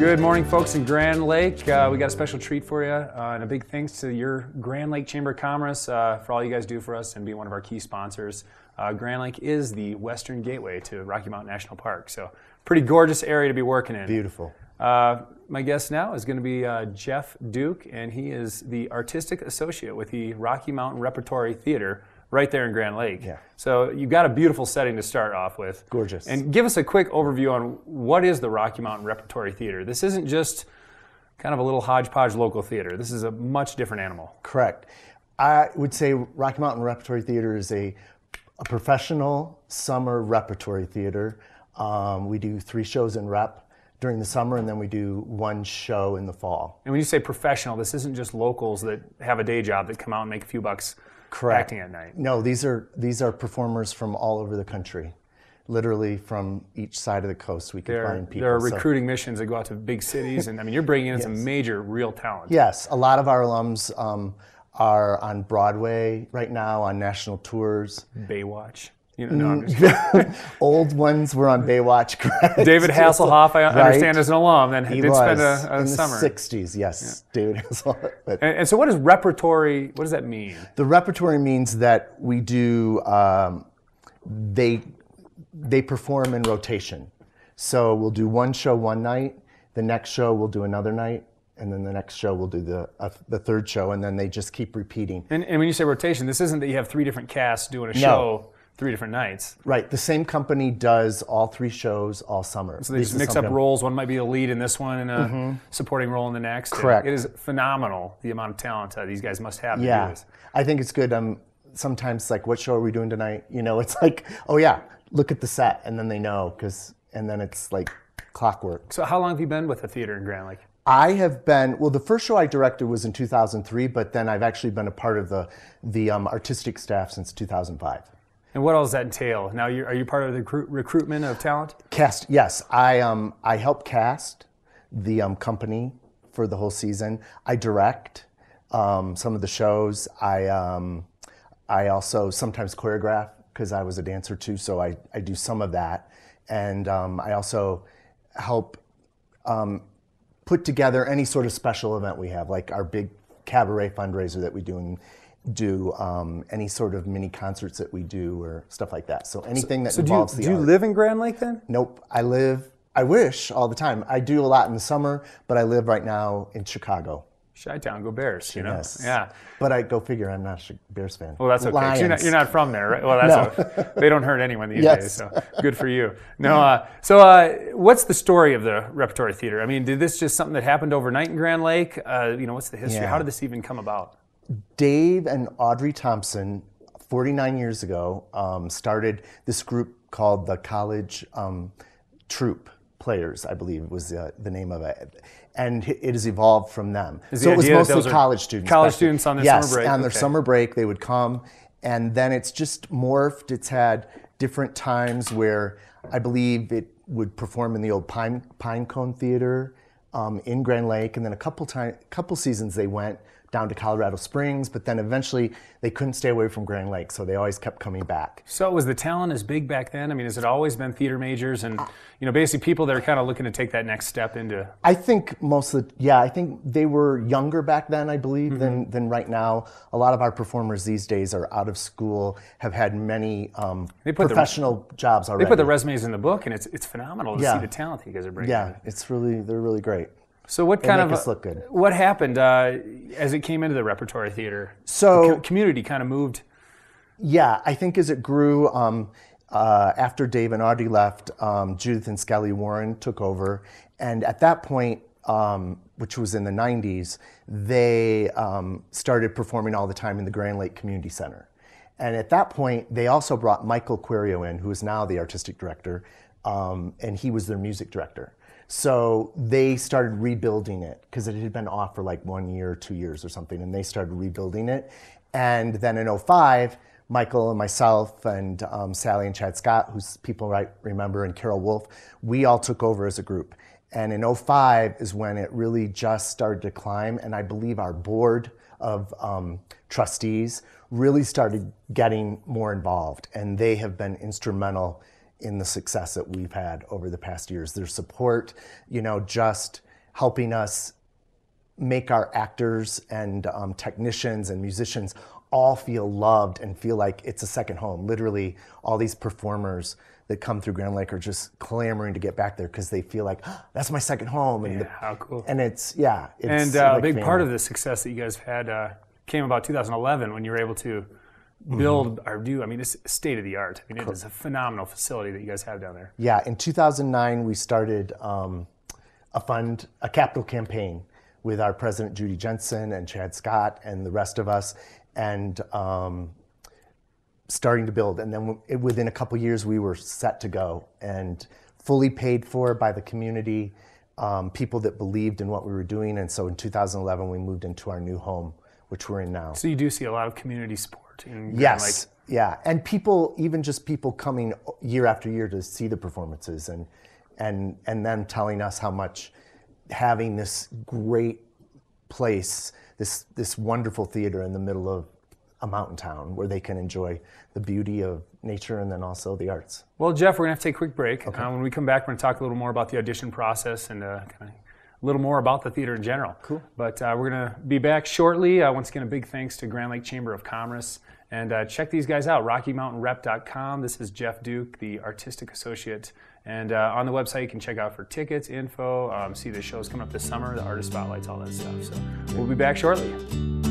Good morning, folks in Grand Lake. We got a special treat for you, and a big thanks to your Grand Lake Chamber of Commerce for all you guys do for us and be one of our key sponsors. Grand Lake is the western gateway to Rocky Mountain National Park, so pretty gorgeous area to be working in. Beautiful. My guest now is going to be Jeff Duke, and he is the artistic associate with the Rocky Mountain Repertory Theater right there in Grand Lake. Yeah. So you've got a beautiful setting to start off with. Gorgeous. And give us a quick overview on what is the Rocky Mountain Repertory Theater. This isn't just kind of a little hodgepodge local theater. This is a much different animal. Correct. I would say Rocky Mountain Repertory Theater is a professional summer repertory theater. We do 3 shows in rep during the summer, and then we do 1 show in the fall. And when you say professional, this isn't just locals that have a day job that come out and make a few bucks. Correct. Acting at night. No, these are performers from all over the country, literally from each side of the coast. We can find people. There are recruiting missions that go out to big cities, and I mean, you're bringing in Yes. some major real talent. Yes, a lot of our alums are on Broadway right now, on national tours. Baywatch. You know, no, I'm just Old ones were on Baywatch, correct? David Hasselhoff, I understand, is an alum, and He did was spend a in summer. the 60s, yes, yeah. David Hasselhoff. But And so what is repertory, what does that mean? the repertory means that we do, they perform in rotation. So we'll do 1 show one night, the next show we'll do another night, and then the next show we'll do the 3rd show, and then they just keep repeating. And when you say rotation, this isn't that you have 3 different casts doing a show 3 different nights. Right, the same company does all 3 shows all summer. So they just mix up roles. One might be a lead in this one and a supporting role in the next. Correct. And it is phenomenal, the amount of talent these guys must have to do Yeah, this. I think it's good. Sometimes, like, what show are we doing tonight? You know, it's like, oh yeah, look at the set, and then they know, and then it's like clockwork. So how long have you been with the theater in Grand Lake? I have been, well, the first show I directed was in 2003, but then I've actually been a part of the artistic staff since 2005. And what else does that entail? Now, are you part of the recruitment of talent? Cast, yes. I help cast the company for the whole season. I direct some of the shows. I also sometimes choreograph because I was a dancer too, so I do some of that. And I also help put together any sort of special event we have, like our big cabaret fundraiser that we do any sort of mini concerts that we do or stuff like that. So anything that involves the art. Do you live in Grand Lake then? Nope. I wish all the time. I do a lot in the summer, but I live right now in Chicago. Chi-Town, go Bears, you know? Yes. Yeah. But I go figure, I'm not a Bears fan. Well, that's okay. 'Cause you're not from there, right? Well, that's they don't hurt anyone these days, so good for you. No, what's the story of the Repertory Theater? I mean, did this just something that happened overnight in Grand Lake? What's the history? Yeah. How did this even come about? Dave and Audrey Thompson, 49 years ago, started this group called the College Troupe Players, I believe was the name of it. And it has evolved from them. So it was mostly college students. College students on their summer break. Yes, on their summer break they would come. And then it's just morphed. It's had different times where I believe it would perform in the old Pine Cone Theater in Grand Lake. And then a couple seasons they went down to Colorado Springs, but then eventually they couldn't stay away from Grand Lake, so they always kept coming back. So was the talent as big back then? I mean, has it always been theater majors and basically people that are kind of looking to take that next step into? I think I think they were younger back then, I believe, than right now. A lot of our performers these days are out of school, have had many professional jobs already. They put the resumes in the book, and it's phenomenal to see the talent you guys are bringing. Yeah, they're really great. So what kind of look good. What happened as it came into the Repertory Theater? So the community kind of moved. Yeah, I think as it grew, after Dave and Audrey left, Judith and Skelly Warren took over, and at that point, which was in the 90s, they started performing all the time in the Grand Lake Community Center. And at that point, they also brought Michael Quirio in, who is now the artistic director, and he was their music director. So they started rebuilding it because it had been off for like 1 year, 2 years or something, and they started rebuilding it. And then in 2005, Michael and myself and Sally and Chad Scott, who's people might remember, and Carol Wolf, we all took over as a group. And in 2005 is when it really just started to climb, and I believe our board of trustees really started getting more involved, and they have been instrumental in the success that we've had over the past years. Their support, just helping us make our actors and technicians and musicians all feel loved and feel like it's a second home. Literally, all these performers that come through Grand Lake are just clamoring to get back there because they feel like, oh, that's my second home. And how cool. And it's like a big part of the success that you guys had came about 2011 when you were able to build or do, I mean, it's state of the art. I mean, it is a phenomenal facility that you guys have down there. Yeah, in 2009, we started a capital campaign with our president, Judy Jensen, and Chad Scott, and the rest of us, and starting to build. And then within a couple years, we were set to go and fully paid for by the community, people that believed in what we were doing. And so in 2011, we moved into our new home, which we're in now. So you do see a lot of community support in Grand Yes, Lake. yeah. And people, even just people coming year after year to see the performances and them telling us how much having this great place, this wonderful theater in the middle of a mountain town where they can enjoy the beauty of nature and then also the arts. Well, Jeff, we're going to have to take a quick break. Okay. When we come back, we're going to talk a little more about the audition process and kind of a little more about the theater in general. Cool. But we're going to be back shortly. Once again, a big thanks to Grand Lake Chamber of Commerce. And check these guys out, RockyMountainRep.com. This is Jeff Duke, the artistic associate. And on the website, you can check out for tickets, info, see the shows coming up this summer, the artist spotlights, all that stuff. So we'll be back shortly.